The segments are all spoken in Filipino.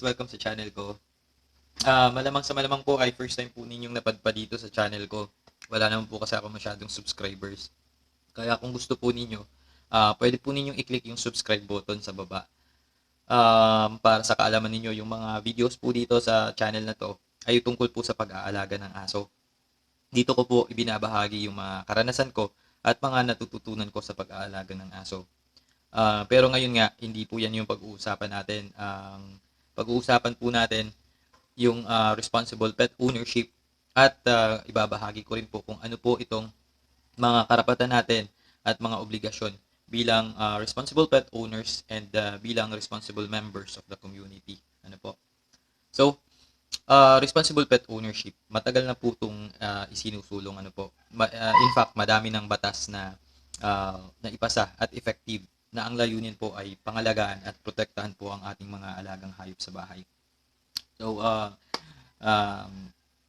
welcome sa channel ko. Malamang sa malamang po ay first time po ninyong napadpad dito sa channel ko. Wala naman po kasi ako masyadong subscribers. Kaya kung gusto po ninyo, pwede po ninyong i-click yung subscribe button sa baba. Para sa kaalaman ninyo, yung mga videos po dito sa channel na to ay tungkol po sa pag-aalaga ng aso. Dito ko po ibinabahagi yung mga karanasan ko at mga natututunan ko sa pag-aalaga ng aso. Pero ngayon nga, hindi po yan yung pag-uusapan natin. Ang pag-uusapan po natin yung responsible pet ownership at ibabahagi ko rin po kung ano po itong mga karapatan natin at mga obligasyon bilang responsible pet owners and bilang responsible members of the community. Ano po? So, responsible pet ownership, matagal na po itong isinusulong. Ano po? In fact, madami ng batas na naipasa at effective na ang layunin po ay pangalagaan at protektahan po ang ating mga alagang hayop sa bahay. So,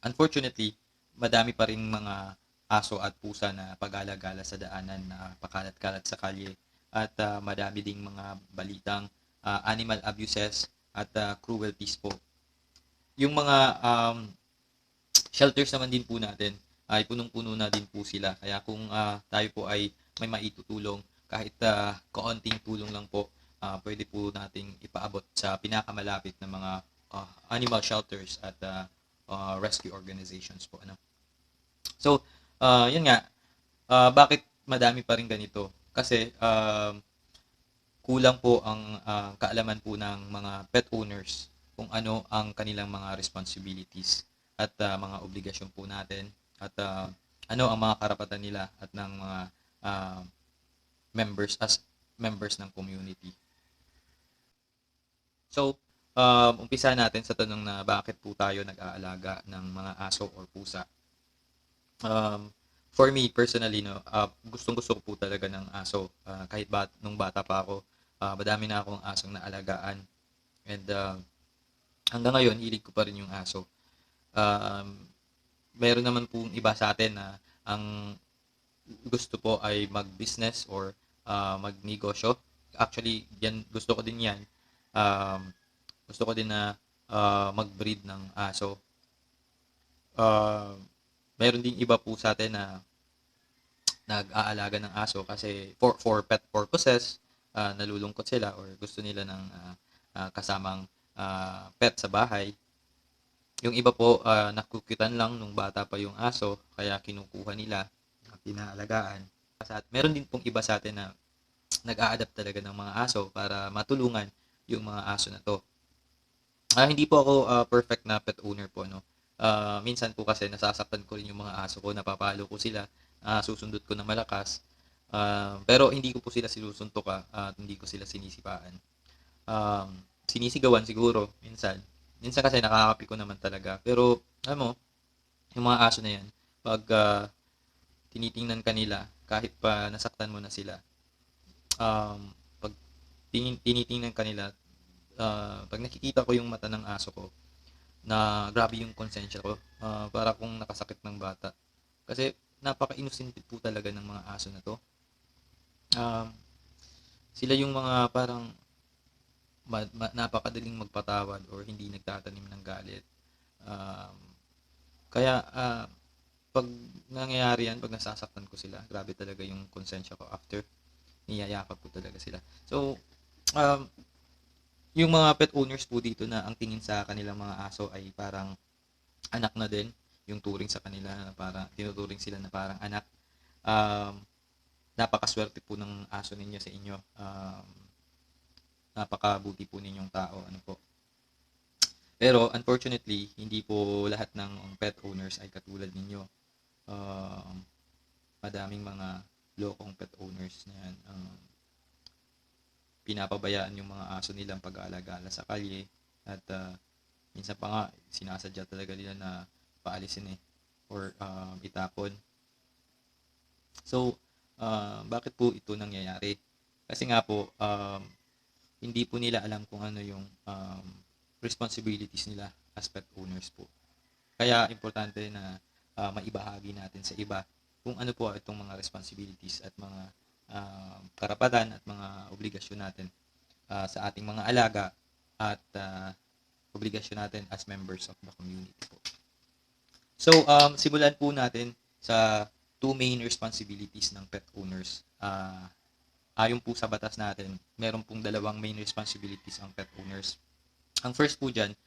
unfortunately, madami pa rin mga aso at pusa na pag-alagala sa daanan na pakalat-kalat sa kalye at madami ding mga balitang animal abuses at cruelties po. Yung mga shelters naman din po natin ay punong-puno na din po sila. Kaya kung tayo po ay may maitutulong, kahit kaunting tulong lang po, pwede po nating ipaabot sa pinakamalapit na mga animal shelters at rescue organizations po. Ano? So, yun nga, bakit madami pa rin ganito? Kasi kulang po ang kaalaman po ng mga pet owners kung ano ang kanilang mga responsibilities at mga obligasyon po natin at ano ang mga karapatan nila at ng mga uh, members as members ng community. So, umpisa natin sa tanong na bakit po tayo nag-aalaga ng mga aso or pusa. For me personally, no, gustong-gusto ko po talaga ng aso. Kahit nung bata pa ako, madami na akong asong naalagaan. And hanggang ngayon, hilig ko pa rin yung aso. Meron naman pong iba sa atin na ang gusto po ay mag-business or magnegosyo. Actually, yan, gusto ko din yan. Gusto ko din na mag-breed ng aso. Meron ding iba po sa atin na nag-aalaga ng aso kasi for pet purposes, nalulungkot sila or gusto nila ng kasamang pet sa bahay. Yung iba po, nakukutan lang nung bata pa yung aso, kaya kinukuha nila, pinaalagaan. At meron din pong iba sa atin na nag-a-adapt talaga ng mga aso para matulungan yung mga aso na to. Hindi po ako perfect na pet owner po, no. Minsan po kasi nasasaktan ko rin yung mga aso ko, napapalo ko sila, susundot ko na malakas. Pero hindi ko po sila sinusuntok at hindi ko sila sinisipaan. Sinisigawan siguro minsan. Minsan kasi nakakapiko naman talaga. Pero alam mo, yung mga aso na yan, pag tinitingnan kanila, kahit pa nasaktan mo na sila, pag tinitingnan kanila, pag nakikita ko yung mata ng aso ko, na grabe yung konsensya ko, para kung nakasakit ng bata. Kasi napaka-innocent po talaga ng mga aso na to. Sila yung mga parang napakadaling magpatawad or hindi nagtatanim ng galit. Kaya pag nangyayari yan, pag nasasaktan ko sila, grabe talaga yung konsensya ko after. Niyayakap ko talaga sila. So, yung mga pet owners po dito na ang tingin sa kanilang mga aso ay parang anak na din, yung turing sa kanila na parang tinuturing sila na parang anak. Napakaswerte po ng aso ninyo sa inyo. Napakabuti po ninyong tao, ano po. Pero unfortunately, hindi po lahat ng pet owners ay katulad ninyo. Madaming mga lokong pet owners na yan. Pinapabayaan yung mga aso nilang pag-aalagala sa kalye at minsan pa nga sinasadya talaga nila na paalisin or itapon. So, bakit po ito nangyayari? Kasi nga po, hindi po nila alam kung ano yung responsibilities nila as pet owners po. Kaya importante na maibahagi natin sa iba kung ano po itong mga responsibilities at mga karapatan at mga obligasyon natin sa ating mga alaga at obligasyon natin as members of the community po. So, simulan po natin sa two main responsibilities ng pet owners. Ayon po sa batas natin, meron pong dalawang main responsibilities ang pet owners. Ang first po dyan,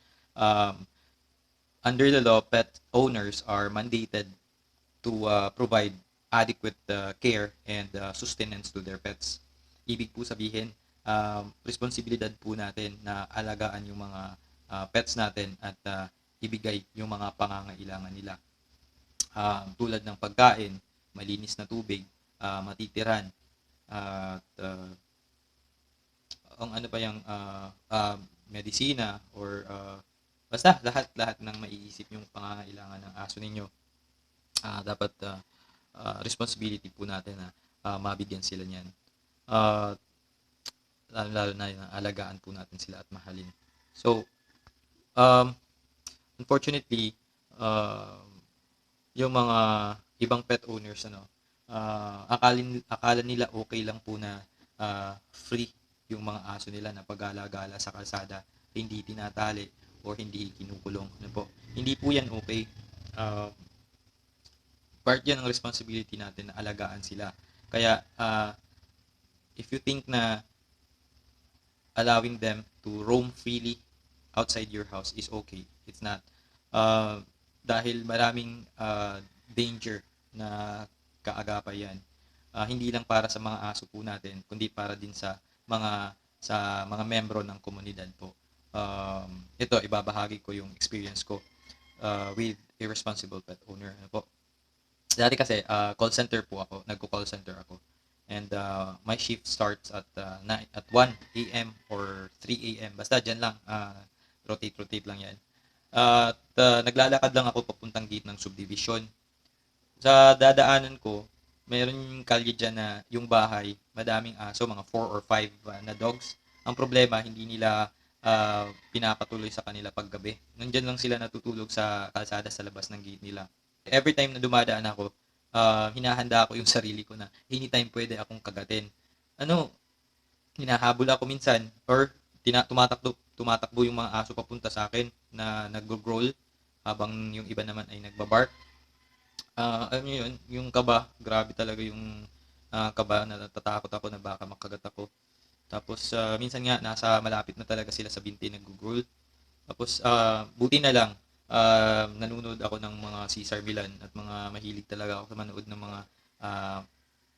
under the law, pet owners are mandated to provide adequate care and sustenance to their pets. Ibig po sabihin, responsibilidad po natin na alagaan yung mga pets natin at ibigay yung mga pangangailangan nila. Tulad ng pagkain, malinis na tubig, matitiran, at ang ano pa yung medisina or basta lahat ng maiisip yung pangangailangan ng aso ninyo. Dapat responsibility po natin na mabigyan sila niyan. Lalo na alagaan po natin sila at mahalin. So, unfortunately, yung mga ibang pet owners akala nila okay lang po na free yung mga aso nila na pag-alagala sa kalsada, hindi tinatali or hindi kinukulong. Ano po? Hindi po yan okay. Part yan ng responsibility natin na alagaan sila. Kaya, if you think na allowing them to roam freely outside your house is okay, it's not. Dahil maraming danger na kaagapay yan. Hindi lang para sa mga aso po natin, kundi para din sa mga membro ng komunidad po. Ito, ibabahagi ko yung experience ko with a responsible pet owner. Ano po? Dati kasi, call center po ako. Nagko-call center ako. And my shift starts at 1 a.m. or 3 a.m. Basta dyan lang. Rotate lang yan. At naglalakad lang ako papuntang gate ng subdivision. Sa dadaanan ko, mayroon yung kalye dyan na yung bahay, madaming aso, mga 4 or 5 na dogs. Ang problema, hindi nila pinapatuloy sa kanila paggabi. Nandyan lang sila natutulog sa kalsada sa labas ng gate nila. Every time na dumadaan ako, hinahanda ako yung sarili ko na anytime pwede akong kagatin. Hinahabol ako minsan or tumatakbo yung mga aso papunta sa akin na nag-growl habang yung iba naman ay nagbabark. Alam niyo yun, yung kaba, grabe talaga yung kaba na natatakot ako na baka makagat ako. Tapos minsan nga nasa malapit na talaga sila sa binti nag-growl. Tapos buti na lang nanonood ako ng mga Cesar Millan at mga mahilig talaga ako sa manood ng mga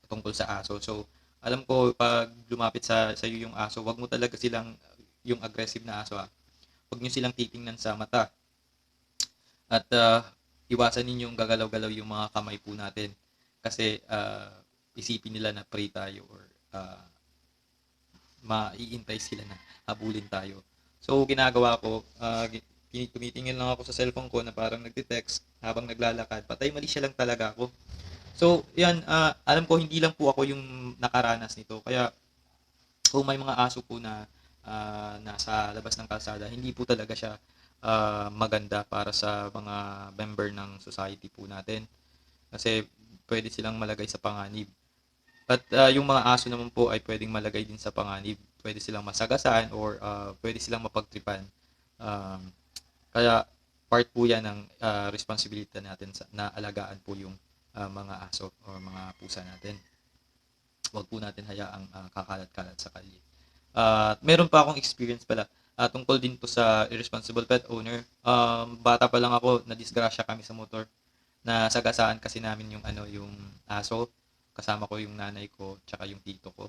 tungkol sa aso. So alam ko pag lumapit sa iyo yung aso, wag mo talaga silang yung aggressive na aso. Wag niyo silang titingnan sa mata. At iwasan ninyong gagalaw-galaw yung mga kamay po natin kasi isipin nila na prey tayo or maiintay sila na habulin tayo. So, ginagawa ko, tumitingin lang ako sa cellphone ko na parang nagte-text habang naglalakad. Patay mali siya lang talaga ako. So, yan, alam ko hindi lang po ako yung nakaranas nito. Kaya, kung may mga aso po na nasa labas ng kalsada, hindi po talaga siya maganda para sa mga member ng society po natin. Kasi, pwede silang malagay sa panganib. At yung mga aso naman po ay pwedeng malagay din sa panganib. Pwede silang masagasaan or pwede silang mapagtripan. Kaya part po yan ng responsibility natin na alagaan po yung mga aso or mga pusa natin. Huwag po natin hayaang kakalat-kalat sa kalye. Meron pa akong experience pala tungkol din po sa irresponsible pet owner. Bata pa lang ako, nadisgrasya kami sa motor. Nasagasaan kasi namin yung aso. Kasama ko yung nanay ko tsaka yung tito ko.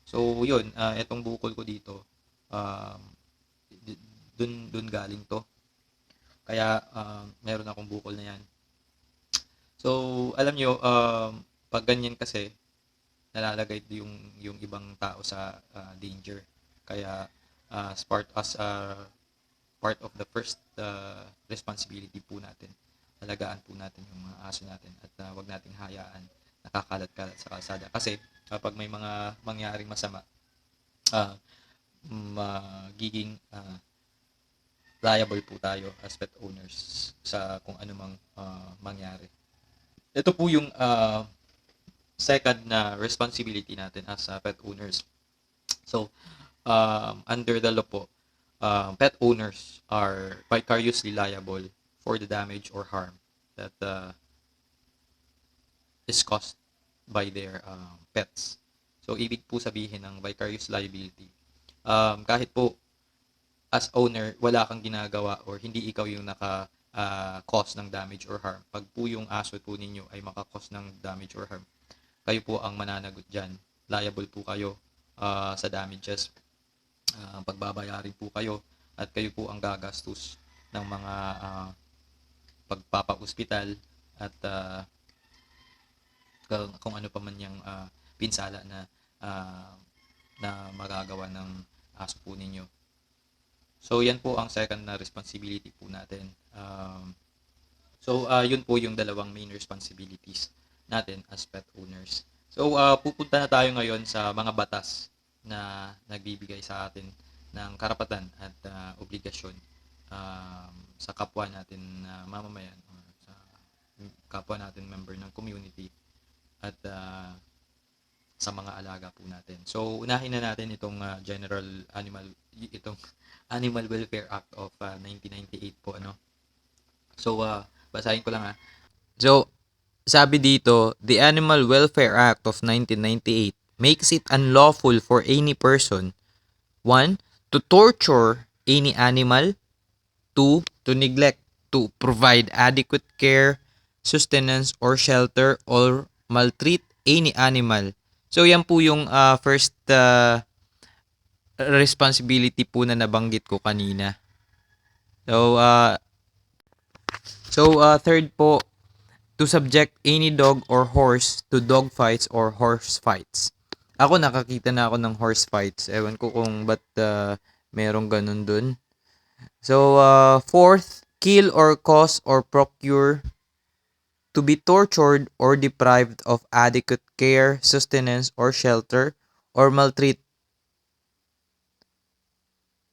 So yun, etong bukol ko dito, dun galing to. Kaya meron akong bukol na yan. So alam nyo, pag ganyan kasi nalalagay yung ibang tao sa danger. Kaya as part of the first responsibility po natin, alagaan po natin yung mga aso natin at wag nating hayaan nakakalat-kalat sa kalsada. Kasi kapag may mga mangyaring masama, magiging liable po tayo as pet owners sa kung anumang mangyari. Ito po yung second na responsibility natin as pet owners. So, under the law po, pet owners are vicariously liable for the damage or harm that is caused by their pets. So, ibig po sabihin ng vicarious liability, kahit po as owner, wala kang ginagawa or hindi ikaw yung cause ng damage or harm. Pag po yung aso po ninyo ay maka-cause ng damage or harm, kayo po ang mananagot dyan. Liable po kayo sa damages. Pagbabayarin po kayo at kayo po ang gagastos ng mga pagpapa-hospital at kung ano pa man yung pinsala na magagawa ng aso po ninyo. So, yan po ang second na responsibility po natin. Yun po yung dalawang main responsibilities natin as pet owners. So, pupunta na tayo ngayon sa mga batas na nagbibigay sa atin ng karapatan at obligasyon sa kapwa natin na mamamayan or sa kapwa natin member ng community at sa mga alaga po natin. So, unahin na natin itong itong Animal Welfare Act of 1998 po, ano. So, basahin ko lang. So, sabi dito, the Animal Welfare Act of 1998 makes it unlawful for any person, 1, to torture any animal, 2, to neglect to provide adequate care, sustenance, or shelter, or maltreat any animal. So, yan po yung first responsibility po na nabanggit ko kanina. Third po, to subject any dog or horse to dog fights or horse fights. Ako, nakakita na ako ng horse fights. Ewan ko kung ba't merong ganun dun. So, fourth, kill or cause or procure to be tortured or deprived of adequate care, sustenance, or shelter, or maltreat.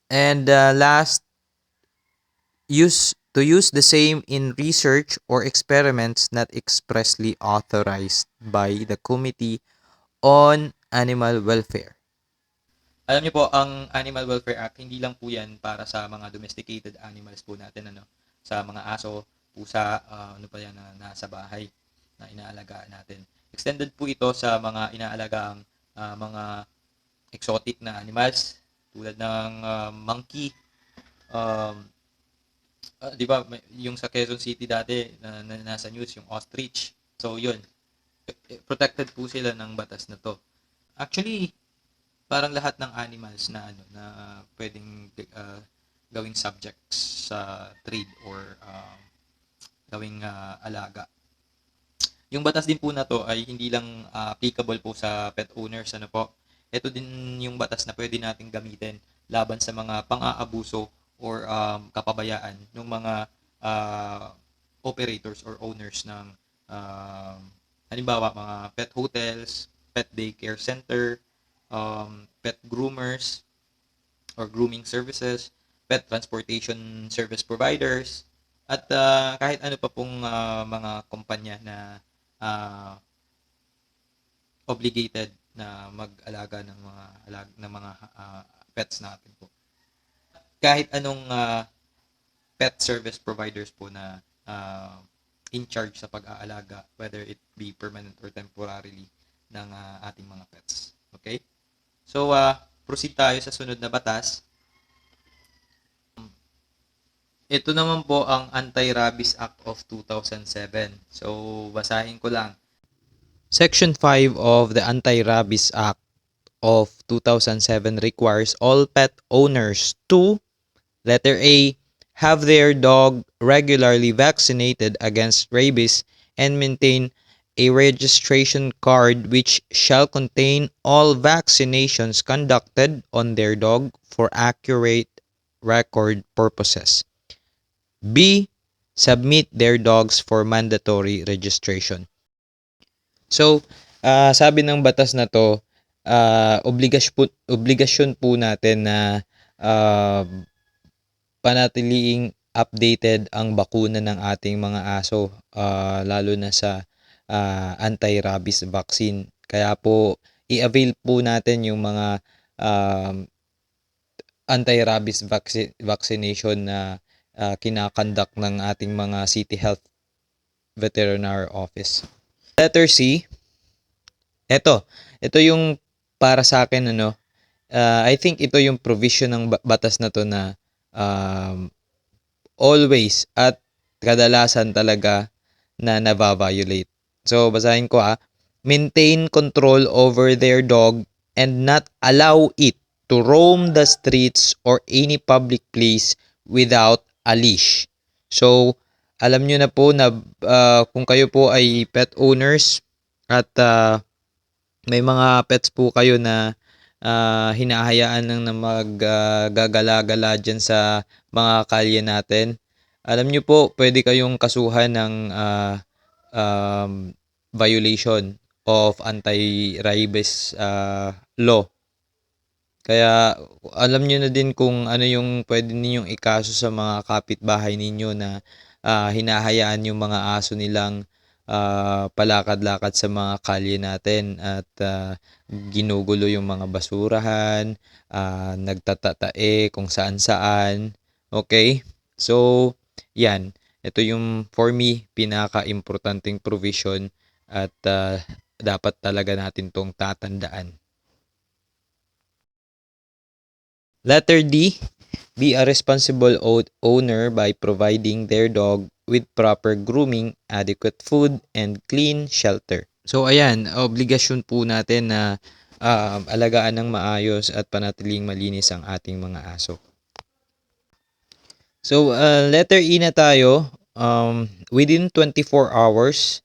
And last, use the same in research or experiments not expressly authorized by the Committee on Animal Welfare. Alam niyo po, ang Animal Welfare Act, hindi lang po yan para sa mga domesticated animals po natin, ano, sa mga aso, pusa, ano pa yan na nasa bahay na inaalagaan natin. Extended po ito sa mga inaalagang mga exotic na animals tulad ng monkey, di ba, yung sa Quezon City dati na nasa news, yung ostrich. So, yun. Protected po sila ng batas na to. Actually, parang lahat ng animals na na pwedeng gawing subjects sa trade or gawing alaga. Yung batas din po na to ay hindi lang applicable po sa pet owners, ano po. Ito din yung batas na pwede nating gamitin laban sa mga pang-aabuso or kapabayaan ng mga operators or owners ng halimbawa mga pet hotels, pet daycare center, pet groomers or grooming services, pet transportation service providers, at kahit ano pa pong mga kumpanya na obligated na mag-alaga ng mga pets natin po. Kahit anong pet service providers po na in charge sa pag-aalaga, whether it be permanent or temporarily ng ating mga pets. Okay? So, proceed tayo sa sunod na batas. Ito naman po ang Anti-Rabies Act of 2007. So, basahin ko lang. Section 5 of the Anti-Rabies Act of 2007 requires all pet owners to, letter A, have their dog regularly vaccinated against rabies and maintain a registration card which shall contain all vaccinations conducted on their dog for accurate record purposes. B. Submit their dogs for mandatory registration. So, sabi ng batas na to, obligasyon po natin na panatiliing updated ang bakuna ng ating mga aso, lalo na sa anti-rabies vaccine. Kaya po, i-avail po natin yung mga anti-rabies vaccination na kinakandak ng ating mga City Health Veterinary Office. Letter C, ito yung para sa akin ano, I think ito yung provision ng batas na to na um, always at kadalasan talaga na nava-violate. So basahin ko maintain control over their dog and not allow it to roam the streets or any public place without a leash. So alam nyo na po na kung kayo po ay pet owners at may mga pets po kayo na hinahayaan lang na maggagala-gala dyan sa mga kalye natin. Alam nyo po, pwede kayong kasuhan ng violation of anti-rabies law. Kaya alam nyo na din kung ano yung pwede ninyong ikaso sa mga kapitbahay ninyo na hinahayaan yung mga aso nilang palakad-lakad sa mga kalye natin at ginugulo yung mga basurahan, nagtatatae kung saan-saan. Okay? So, yan. Ito yung for me pinaka-importanting provision at dapat talaga natin tong tatandaan. Letter D, be a responsible owner by providing their dog with proper grooming, adequate food, and clean shelter. So ayan, obligasyon po natin na alagaan ng maayos at panatiling malinis ang ating mga aso. So letter E na tayo, within 24 hours,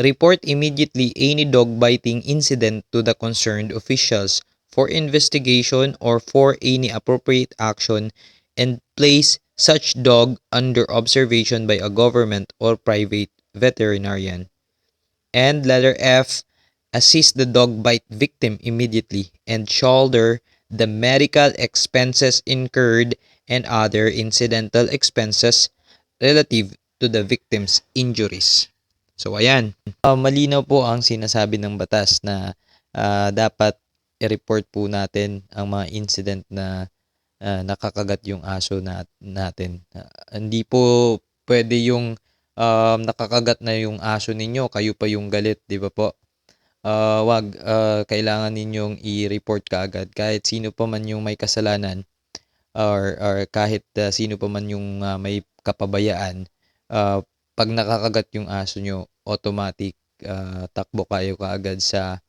report immediately any dog biting incident to the concerned officials for investigation or for any appropriate action and place such dog under observation by a government or private veterinarian. And letter F, assist the dog bite victim immediately and shoulder the medical expenses incurred and other incidental expenses relative to the victim's injuries. So ayan, malinaw po ang sinasabi ng batas na dapat i-report po natin ang mga incident na nakakagat yung aso natin. Hindi po pwede yung nakakagat na yung aso ninyo, kayo pa yung galit, di ba po? Wag, kailangan ninyong i-report kaagad kahit sino pa man yung may kasalanan or kahit sino pa man yung may kapabayaan. Pag nakakagat yung aso nyo, automatic takbo kayo kaagad sa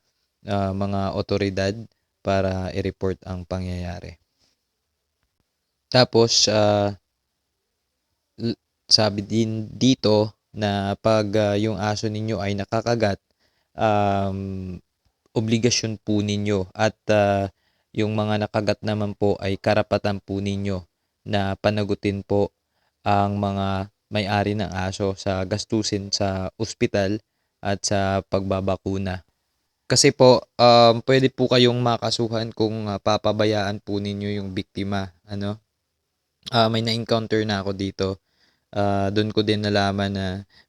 mga otoridad para i-report ang pangyayari. Tapos, sabi din dito na pag yung aso ninyo ay nakakagat, obligasyon po ninyo at yung mga nakagat naman po ay karapatan po ninyo na panagutin po ang mga may-ari ng aso sa gastusin sa ospital at sa pagbabakuna. Kasi po, pwede po kayong makasuhan kung papabayaan po ninyo yung biktima. Ano? May na-encounter na ako dito. Doon ko din nalaman na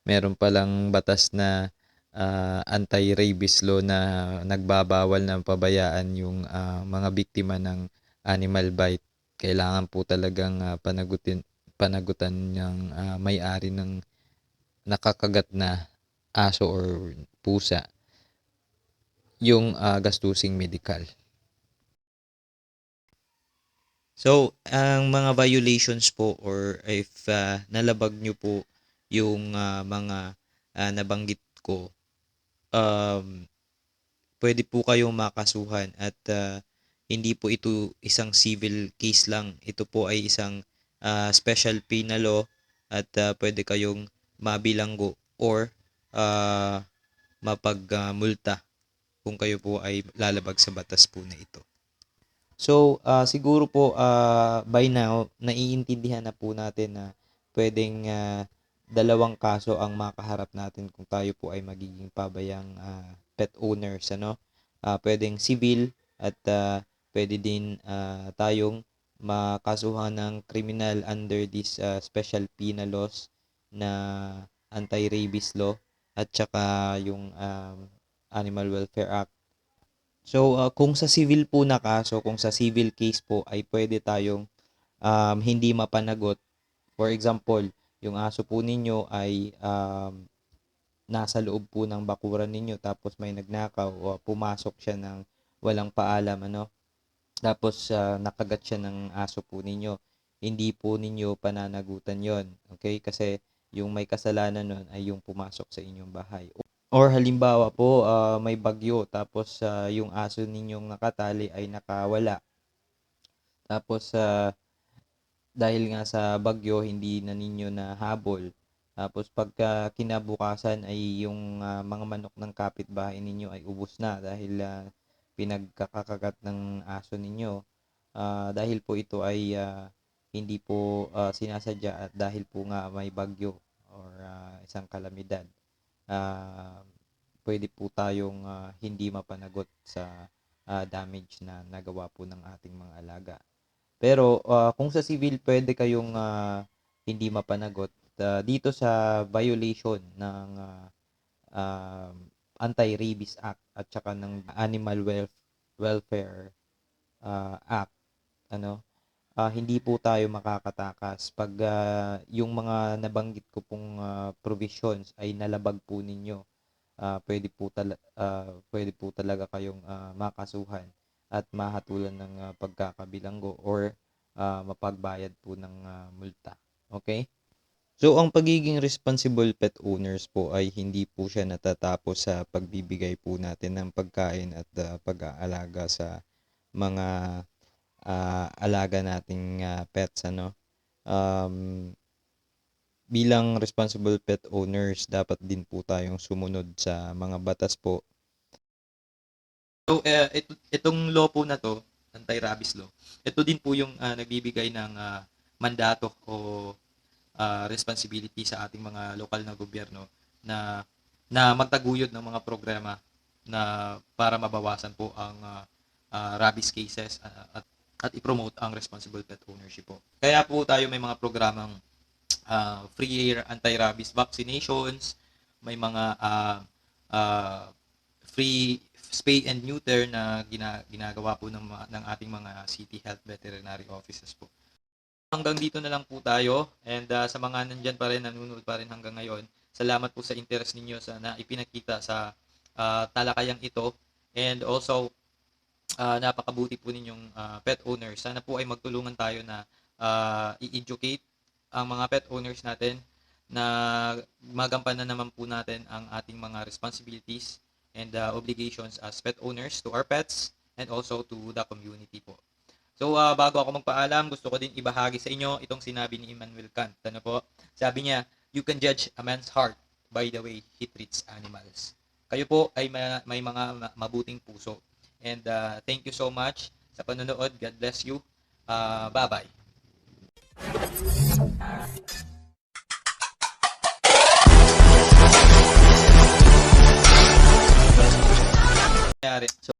meron palang batas na anti-rabies law na nagbabawal na pabayaan yung mga biktima ng animal bite. Kailangan po talagang panagutan ng may-ari ng nakakagat na aso or pusa yung gastusing medical. So, ang mga violations po or if nalabag nyo po yung mga nabanggit ko, pwede po kayong makasuhan at hindi po ito isang civil case lang. Ito po ay isang special penal law at pwede kayong mabilanggo or mapagmulta kung kayo po ay lalabag sa batas po na ito. So, siguro po by now, naiintindihan na po natin na pwedeng dalawang kaso ang makaharap natin kung tayo po ay magiging pabayang pet owners. Ano? Pwedeng civil at pwede din tayong makasuhan ng criminal under this special penal laws na anti-rabies law at saka yung Animal Welfare Act. So, kung sa civil po na kaso, kung sa civil case po ay pwede tayong hindi mapanagot. For example, yung aso po ninyo ay nasa loob po ng bakuran ninyo tapos may nagnakaw o pumasok siya ng walang paalam, ano? Tapos nakagat siya ng aso po ninyo. Hindi po ninyo pananagutan yon, okay? Kasi yung may kasalanan nun ay yung pumasok sa inyong bahay. Or halimbawa po, may bagyo tapos yung aso ninyong nakatali ay nakawala. Tapos dahil nga sa bagyo hindi na ninyo nahabol. Tapos pagka kinabukasan ay yung mga manok ng kapitbahay ninyo ay ubos na dahil pinagkakagat ng aso ninyo. Dahil po ito ay hindi po sinasadya at dahil po nga may bagyo or isang kalamidad. ah, Pwede po tayong hindi mapanagot sa damage na nagawa po ng ating mga alaga. Pero kung sa civil pwede kayong hindi mapanagot dito sa violation ng um, Anti-Rabies Act at saka ng Animal Welfare Act, ano, hindi po tayo makakatakas pag yung mga nabanggit ko pong provisions ay nalabag po ninyo. Pwede po talaga kayong makasuhan at mahatulan ng pagkakabilanggo or mapagbayad po ng multa. Okay? So, ang pagiging responsible pet owners po ay hindi po siya natatapos sa pagbibigay po natin ng pagkain at pag-aalaga sa mga alaga nating pets, ano. Um, Bilang responsible pet owners, dapat din po tayong sumunod sa mga batas po. So, itong law po na to, anti-rabies law, ito din po yung nagbibigay ng mandato o responsibility sa ating mga lokal na gobyerno na magtaguyod ng mga programa na para mabawasan po ang rabies cases at i-promote ang responsible pet ownership po. Kaya po tayo may mga programang free anti-rabies vaccinations, may mga free spay and neuter na ginagawa po ng ating mga city health veterinary offices po. Hanggang dito na lang po tayo, and sa mga nandyan pa rin, nanonood pa rin hanggang ngayon, salamat po sa interest ninyo sa na ipinakita sa talakayang ito, and also napakabuti po ninyong pet owners. Sana po ay magtulungan tayo na i-educate ang mga pet owners natin na magampanan naman po natin ang ating mga responsibilities and obligations as pet owners to our pets and also to the community po. So, bago ako magpaalam, gusto ko din ibahagi sa inyo itong sinabi ni Immanuel Kant. Ano po? Sabi niya, you can judge a man's heart by the way he treats animals. Kayo po ay may mga mabuting puso. And thank you so much sa panonood. God bless you. Bye-bye. So,